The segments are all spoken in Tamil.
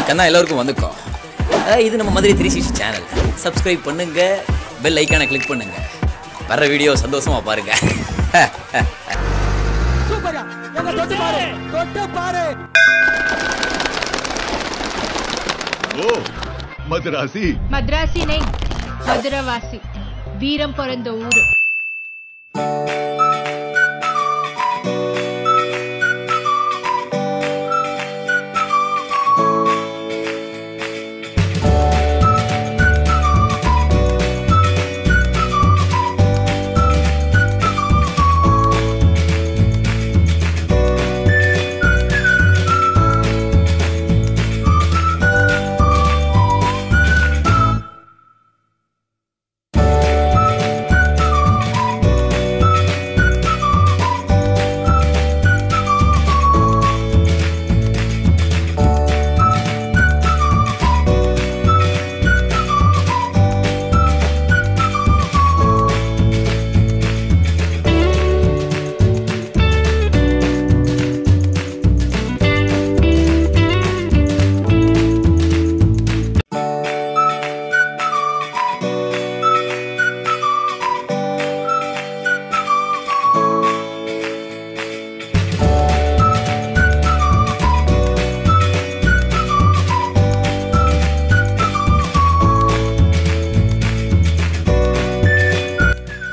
கண்ணா எல்லாருக்கும் வந்துக்கோ. இது நம்ம மதுரை 360 சேனல். சப்ஸ்கிரைப் பண்ணுங்க, பெல் ஐக்கானை கிளிக் பண்ணுங்க. வர்ற வீடியோ சந்தோஷமா பாருங்க. சூப்பரா எங்க தொட்டு பாரு. ஓ மதராசி नहीं मदुरवासी वीरम பிறந்த ஊரு.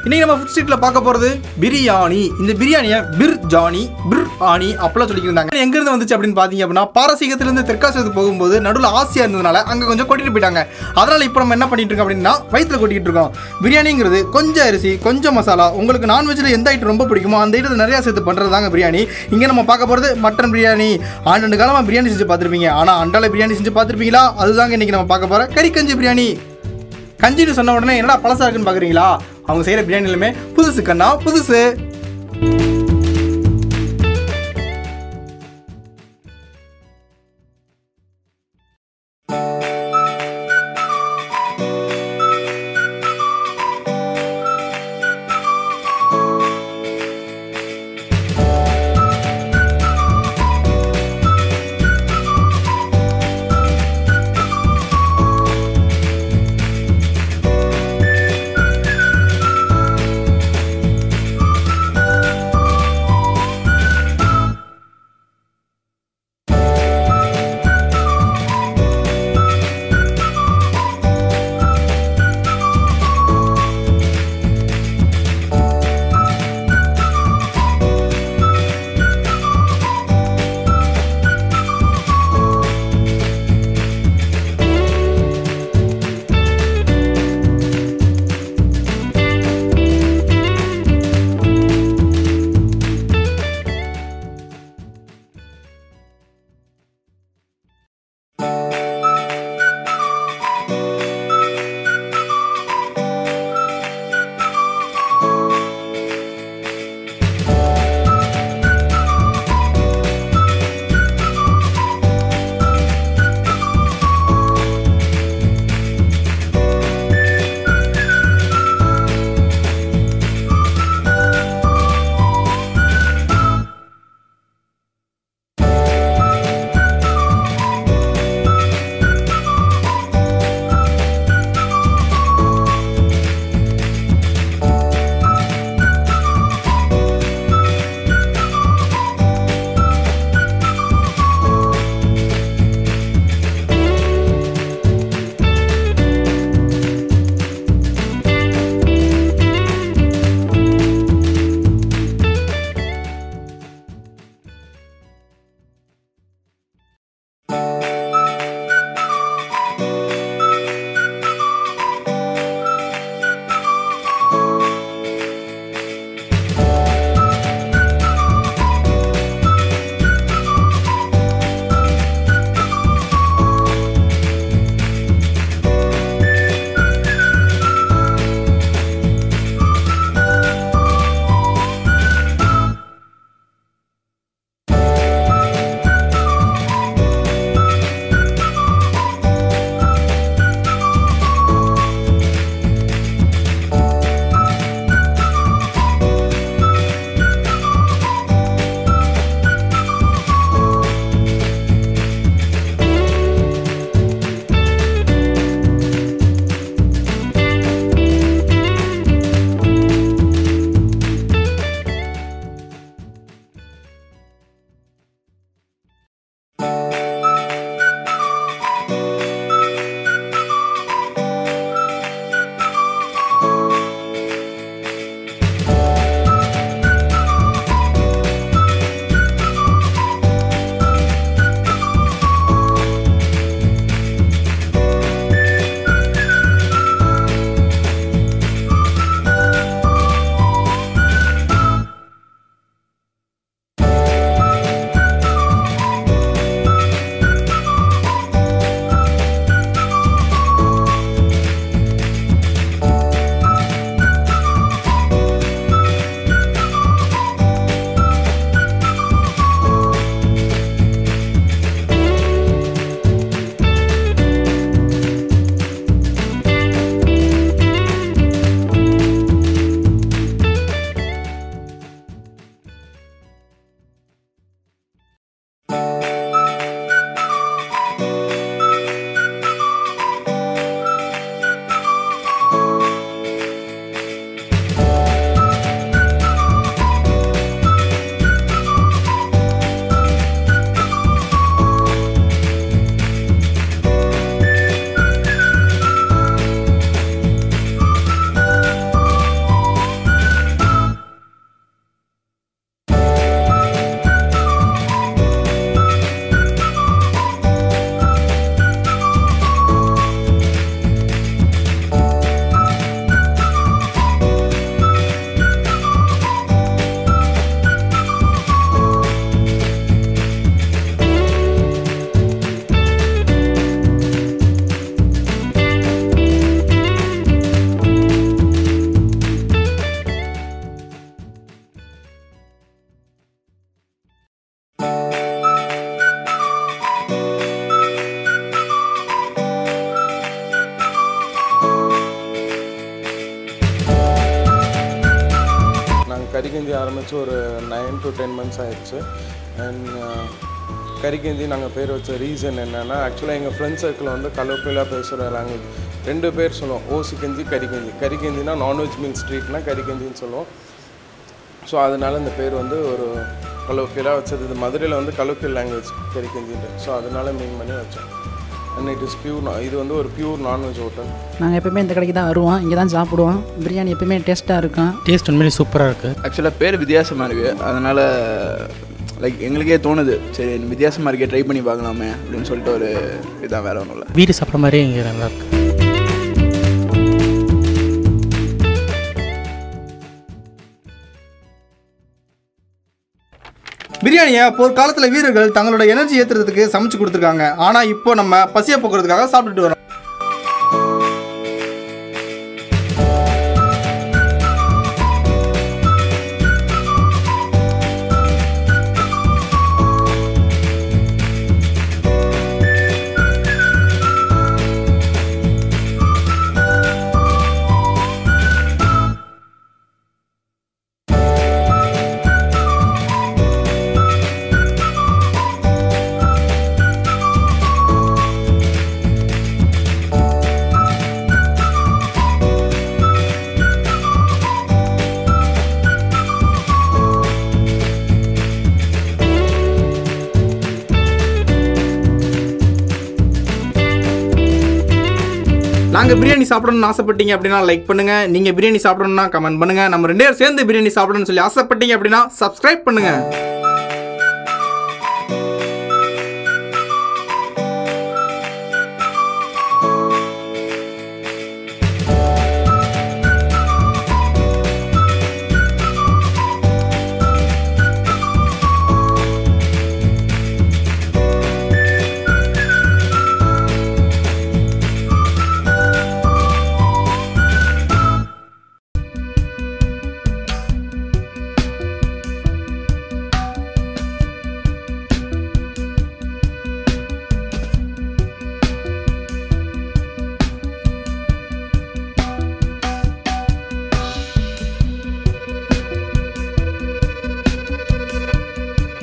இன்னைக்கு நம்ம ஃபுட் ஸ்ட்ரீட்ல பார்க்க போறது பிரியாணி. இந்த பிரியாணியை பிர் ஆணி அப்பெல்லாம் சொல்லியிருந்தாங்க. எங்க இருந்து வந்துச்சு அப்படின்னு பாத்தீங்க அப்படின்னா, பாரசீகத்திலிருந்து தெற்காசியத்துக்கு போகும்போது நடுவில் ஆசியா இருந்ததுனால அங்க கொஞ்சம் கொட்டிட்டு போயிட்டாங்க. அதனால இப்போ நம்ம என்ன பண்ணிட்டு இருக்கோம் அப்படின்னா, வயிற்றுல கொட்டிட்டு இருக்கோம். பிரியாணிங்கிறது கொஞ்சம் அரிசி, கொஞ்சம் மசாலா. உங்களுக்கு நான்வெஜ்ல எந்த ஐட்டம் ரொம்ப பிடிக்குமோ அந்த ஐட்டத்தை நிறைய சேர்த்து பண்றதுதாங்க பிரியாணி. இங்க நம்ம பார்க்க போறது மட்டன் பிரியாணி. ஆண்டு காலமா பிரியாணி செஞ்சு பார்த்துருப்பீங்க, ஆனா அண்டால பிரியாணி செஞ்சு பார்த்துருப்பீங்களா? அதுதாங்க இன்னைக்கு நம்ம பார்க்க போற கறிக்கஞ்சி பிரியாணி. கஞ்சின்னு சொன்ன உடனே என்னடா பழசா இருக்குன்னு பாக்குறீங்களா? அவங்க செய்யற பிரியாணிலுமே புதுசு கண்ணா, புதுசு. ஆரம்பித்து ஒரு 9 to 10 months ஆயிடுச்சு. அண்ட் கறிக்கஞ்சி நாங்கள் பேர் வச்ச ரீசன் என்னென்னா, ஆக்சுவலாக எங்கள் ஃப்ரெண்ட் சர்க்கிள் வந்து கலோக்கியலாக பேசுகிற லாங்குவேஜ் 2 பேர் சொல்லுவோம், ஓசிக்கஞ்சி கறிக்கஞ்சி. கறிக்கஞ்சினா நான்வெஜ் மீல் ஸ்ட்ரீட்னா கறிக்கஞ்சின்னு சொல்லுவோம். ஸோ அதனால் இந்த பேர் வந்து ஒரு கலோக்கியலாக வச்சது. இது மதுரையில் வந்து கலோக்கியல் லாங்குவேஜ் கறிக்கஞ்சின்ட்டு. ஸோ அதனால் மீன் பண்ணி வச்சோம். அண்ட் இட் இஸ் பியூர், இது வந்து ஒரு பியூர் நான்வெஜ் ஹோட்டல். நாங்கள் எப்போயுமே இந்த கடைக்கு தான் வருவோம், இங்கே தான் சாப்பிடுவோம். பிரியாணி எப்போயுமே டேஸ்ட்டாக இருக்கும். டேஸ்ட் உண்மையிலே சூப்பராக இருக்குது. ஆக்சுவலாக பேர் வித்தியாசமாக இருக்குது, அதனால் லைக் எங்களுக்கே தோணுது, சரி வித்தியாசமாக இருக்கே ட்ரை பண்ணி பார்க்கலாமே அப்படின்னு சொல்லிட்டு ஒரு இதான், வேறு ஒன்றும் இல்லை. வீடு சாப்பிட்ற மாதிரியே இங்கே நல்லாயிருக்கு. பிரியாணியை போர்க்காலத்தில் வீரர்கள் தங்களோட எனர்ஜி ஏற்றுறதுக்கு சமைச்சு கொடுத்துருக்காங்க. ஆனால் இப்போ நம்ம பசியை போக்குறதுக்காக சாப்பிட்டுட்டு வரோம். நாங்கள் பிரியாணி சாப்பிடணும்னு ஆசைப்பட்டீங்க அப்படின்னா லைக் பண்ணுங்கள். நீங்கள் பிரியாணி சாப்பிடணும்னா கமெண்ட் பண்ணுங்கள். நம்ம 2 பேரும் சேர்ந்து பிரியாணி சாப்பிடணும்னு சொல்லி ஆசைப்பட்டீங்க அப்படின்னா சப்ஸ்கிரைப் பண்ணுங்கள்.